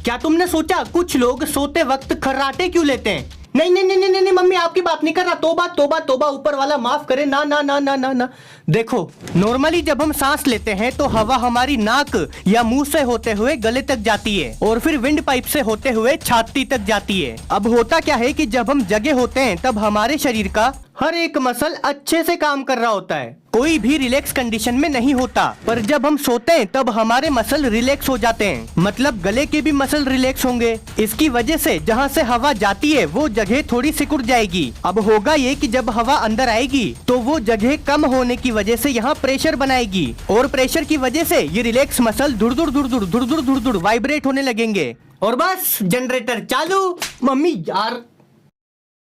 क्या तुमने सोचा कुछ लोग सोते वक्त खर्राटे क्यों लेते हैं? नहीं नहीं नहीं नहीं नहीं मम्मी, आपकी बात नहीं कर रहा। तोबा तोबा तोबा, ऊपर वाला माफ करे। ना ना ना ना ना ना। देखो, नॉर्मली जब हम सांस लेते हैं तो हवा हमारी नाक या मुंह से होते हुए गले तक जाती है और फिर विंड पाइप से होते हुए छाती तक जाती है। अब होता क्या है कि जब हम जगे होते हैं तब हमारे शरीर का हर एक मसल अच्छे से काम कर रहा होता है, कोई भी रिलैक्स कंडीशन में नहीं होता। पर जब हम सोते हैं तब हमारे मसल रिलैक्स हो जाते हैं, मतलब गले के भी मसल रिलैक्स होंगे। इसकी वजह से जहाँ से हवा जाती है वो जगह थोड़ी सिकुड़ जाएगी। अब होगा ये कि जब हवा अंदर आएगी तो वो जगह कम होने की वजह से यहाँ प्रेशर बनाएगी और प्रेशर की वजह से ये रिलैक्स मसल धुड़ धुड़ वाइब्रेट होने लगेंगे और बस जनरेटर चालू। मम्मी यार